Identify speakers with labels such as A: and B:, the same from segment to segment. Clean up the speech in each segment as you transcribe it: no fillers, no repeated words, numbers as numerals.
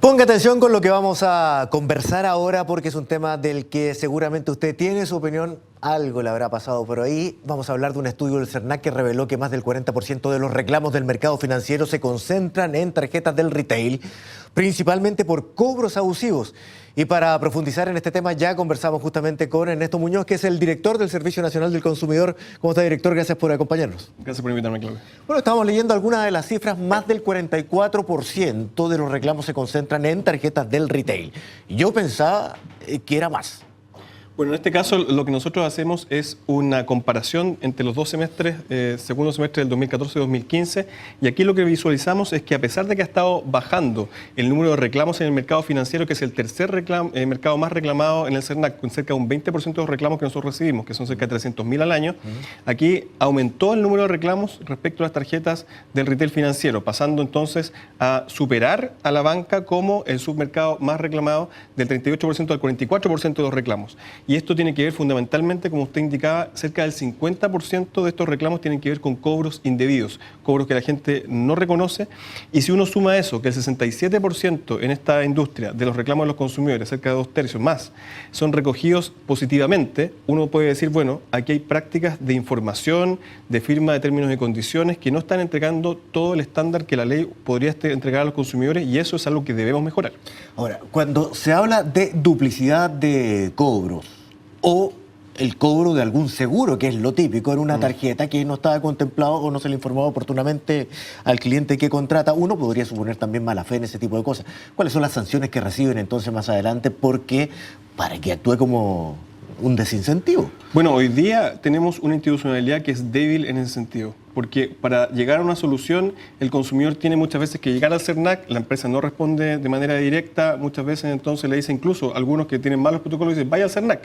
A: Ponga atención con lo que vamos a conversar ahora porque es un tema del que seguramente usted tiene su opinión, algo le habrá pasado por ahí. Vamos a hablar de un estudio del CERNAC que reveló que más del 40% de los reclamos del mercado financiero se concentran en tarjetas del retail, principalmente por cobros abusivos. Y para profundizar en este tema ya conversamos justamente con Ernesto Muñoz, que es el director del Servicio Nacional del Consumidor. ¿Cómo está, director? Gracias por acompañarnos.
B: Gracias por invitarme, Claudio.
A: Bueno, estábamos leyendo algunas de las cifras. Más del 44% de los reclamos se concentran en tarjetas del retail. Yo pensaba que era más.
B: Bueno, en este caso lo que nosotros hacemos es una comparación entre los dos semestres, segundo semestre del 2014 y 2015, y aquí lo que visualizamos es que a pesar de que ha estado bajando el número de reclamos en el mercado financiero, que es el tercer mercado más reclamado en el CERNAC, con cerca de un 20% de los reclamos que nosotros recibimos, que son cerca de 300.000 al año, aquí aumentó el número de reclamos respecto a las tarjetas del retail financiero, pasando entonces a superar a la banca como el submercado más reclamado del 38% al 44% de los reclamos. Y esto tiene que ver fundamentalmente, como usted indicaba, cerca del 50% de estos reclamos tienen que ver con cobros indebidos, cobros que la gente no reconoce. Y si uno suma eso, que el 67% en esta industria de los reclamos de los consumidores, cerca de 2/3 más, son recogidos positivamente, uno puede decir, bueno, aquí hay prácticas de información, de firma de términos y condiciones que no están entregando todo el estándar que la ley podría entregar a los consumidores, y eso es algo que debemos mejorar.
A: Ahora, cuando se habla de duplicidad de cobros, o el cobro de algún seguro, que es lo típico en una tarjeta que no estaba contemplado o no se le informó oportunamente al cliente que contrata, uno podría suponer también mala fe en ese tipo de cosas. ¿Cuáles son las sanciones que reciben entonces más adelante? Porque para que actúe como un desincentivo.
B: Bueno, hoy día tenemos una institucionalidad que es débil en ese sentido, porque para llegar a una solución el consumidor tiene muchas veces que llegar al CERNAC, la empresa no responde de manera directa, muchas veces entonces le dice, incluso algunos que tienen malos protocolos, dicen vaya al CERNAC.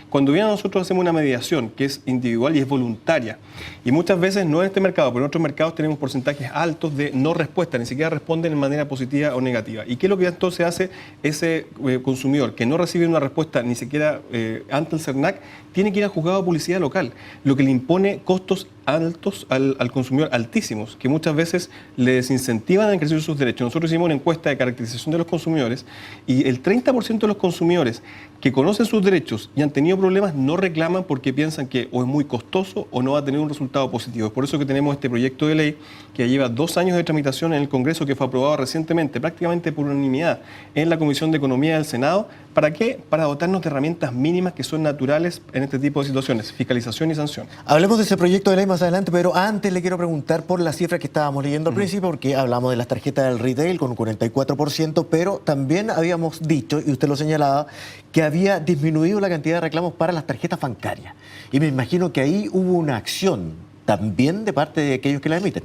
B: Cuando viene a nosotros hacemos una mediación que es individual y es voluntaria, y muchas veces no en este mercado, pero en otros mercados tenemos porcentajes altos de no respuesta, ni siquiera responden de manera positiva o negativa. ¿Y qué es lo que entonces hace ese consumidor que no recibe una respuesta ni siquiera ante el CERNAC? Tiene que ir al juzgado de publicidad local, lo que le impone costos altos al consumidor, altísimos, que muchas veces le desincentivan a ejercer sus derechos. Nosotros hicimos una encuesta de caracterización de los consumidores y el 30% de los consumidores que conocen sus derechos y han tenido problemas no reclaman porque piensan que o es muy costoso o no va a tener un resultado positivo. Es por eso que tenemos este proyecto de ley que lleva 2 años de tramitación en el Congreso, que fue aprobado recientemente, prácticamente por unanimidad, en la Comisión de Economía del Senado. ¿Para qué? Para dotarnos de herramientas mínimas que son naturales en este tipo de situaciones, fiscalización y sanción.
A: Hablemos de ese proyecto de ley más adelante, pero antes le quiero preguntar por la cifra que estábamos leyendo al principio, porque hablamos de las tarjetas del retail con un 44%, pero también habíamos dicho, y usted lo señalaba, que había disminuido la cantidad de reclamos para las tarjetas bancarias. Y me imagino que ahí hubo una acción también de parte de aquellos que la emiten.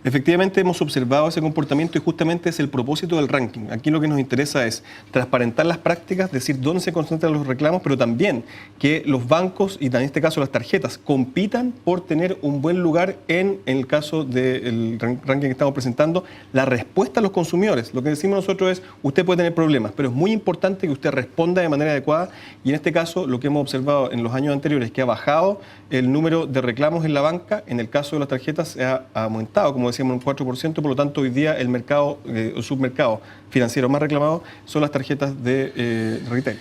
B: Efectivamente hemos observado ese comportamiento y justamente es el propósito del ranking. Aquí lo que nos interesa es transparentar las prácticas, decir dónde se concentran los reclamos, pero también que los bancos y en este caso las tarjetas compitan por tener un buen lugar en el caso del ranking que estamos presentando, la respuesta a los consumidores. Lo que decimos nosotros es, usted puede tener problemas, pero es muy importante que usted responda de manera adecuada, y en este caso lo que hemos observado en los años anteriores es que ha bajado el número de reclamos en la banca, en el caso de las tarjetas se ha aumentado, como decíamos, un 4%, por lo tanto hoy día el mercado, el submercado financiero más reclamado son las tarjetas de retail.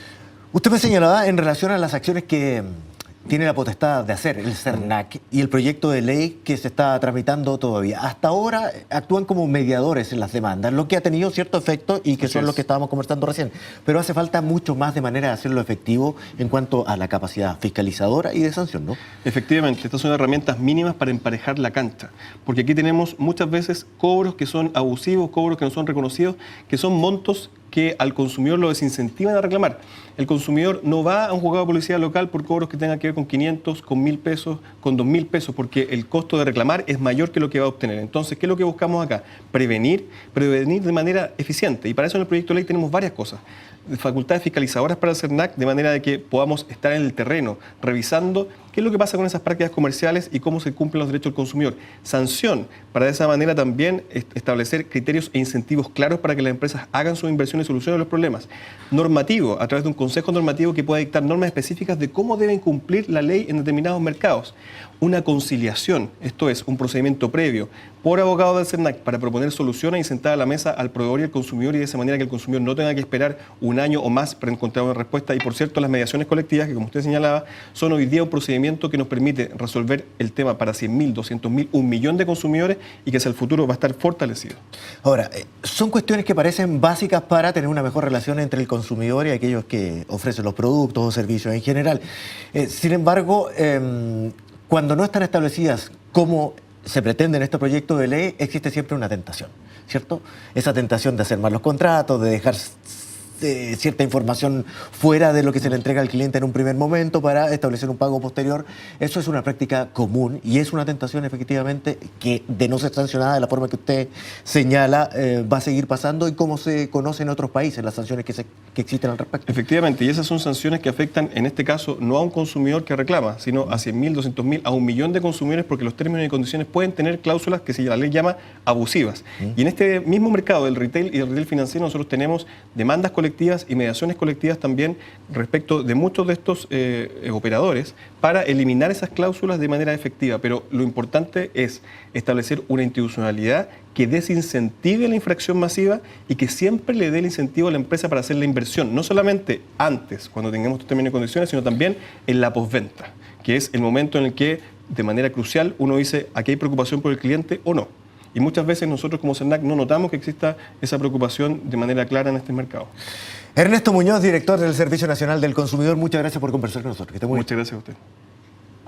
A: Usted me señalaba en relación a las acciones que tiene la potestad de hacer el CERNAC y el proyecto de ley que se está tramitando todavía. Hasta ahora actúan como mediadores en las demandas, lo que ha tenido cierto efecto y que son los que estábamos conversando recién. Pero hace falta mucho más de manera de hacerlo efectivo en cuanto a la capacidad fiscalizadora y de sanción, ¿no?
B: Efectivamente, estas son herramientas mínimas para emparejar la cancha, porque aquí tenemos muchas veces cobros que son abusivos, cobros que no son reconocidos, que son montos que al consumidor lo desincentivan a reclamar. El consumidor no va a un juzgado de publicidad local por cobros que tengan que ver con 500, con 1.000 pesos, con 2.000 pesos, porque el costo de reclamar es mayor que lo que va a obtener. Entonces, ¿qué es lo que buscamos acá? Prevenir de manera eficiente. Y para eso en el proyecto de ley tenemos varias cosas. Facultades fiscalizadoras para el CERNAC, de manera de que podamos estar en el terreno revisando qué es lo que pasa con esas prácticas comerciales y cómo se cumplen los derechos del consumidor. Sanción, para de esa manera también establecer criterios e incentivos claros para que las empresas hagan sus inversiones y solucionen los problemas. Normativo, a través de un consejo normativo que pueda dictar normas específicas de cómo deben cumplir la ley en determinados mercados. Una conciliación, esto es, un procedimiento previo por abogados del CERNAC para proponer soluciones y sentar a la mesa al proveedor y al consumidor, y de esa manera que el consumidor no tenga que esperar un año o más para encontrar una respuesta. Y por cierto, las mediaciones colectivas, que como usted señalaba, son hoy día un procedimiento que nos permite resolver el tema para 100.000, 200.000, 1.000.000 de consumidores, y que hacia el futuro va a estar fortalecido.
A: Ahora, son cuestiones que parecen básicas para tener una mejor relación entre el consumidor y aquellos que ofrecen los productos o servicios en general. Sin embargo, cuando no están establecidas como se pretende en este proyecto de ley, existe siempre una tentación, ¿cierto? Esa tentación de hacer mal los contratos, de dejar cierta información fuera de lo que se le entrega al cliente en un primer momento para establecer un pago posterior. Eso es una práctica común y es una tentación efectivamente que, de no ser sancionada de la forma que usted señala, va a seguir pasando, y como se conoce en otros países las sanciones que existen al respecto.
B: Efectivamente, y esas son sanciones que afectan en este caso no a un consumidor que reclama, sino a 100.000, 200.000, a 1.000.000 de consumidores, porque los términos y condiciones pueden tener cláusulas que la ley llama abusivas. Y en este mismo mercado del retail y del retail financiero nosotros tenemos demandas colectivas y mediaciones colectivas también respecto de muchos de estos operadores para eliminar esas cláusulas de manera efectiva. Pero lo importante es establecer una institucionalidad que desincentive la infracción masiva y que siempre le dé el incentivo a la empresa para hacer la inversión, no solamente antes, cuando tengamos estos términos y condiciones, sino también en la postventa, que es el momento en el que de manera crucial uno dice, ¿aquí hay preocupación por el cliente o no? Y muchas veces nosotros como CERNAC no notamos que exista esa preocupación de manera clara en este mercado.
A: Ernesto Muñoz, director del Servicio Nacional del Consumidor, muchas gracias por conversar con nosotros.
B: Muchas gracias a usted.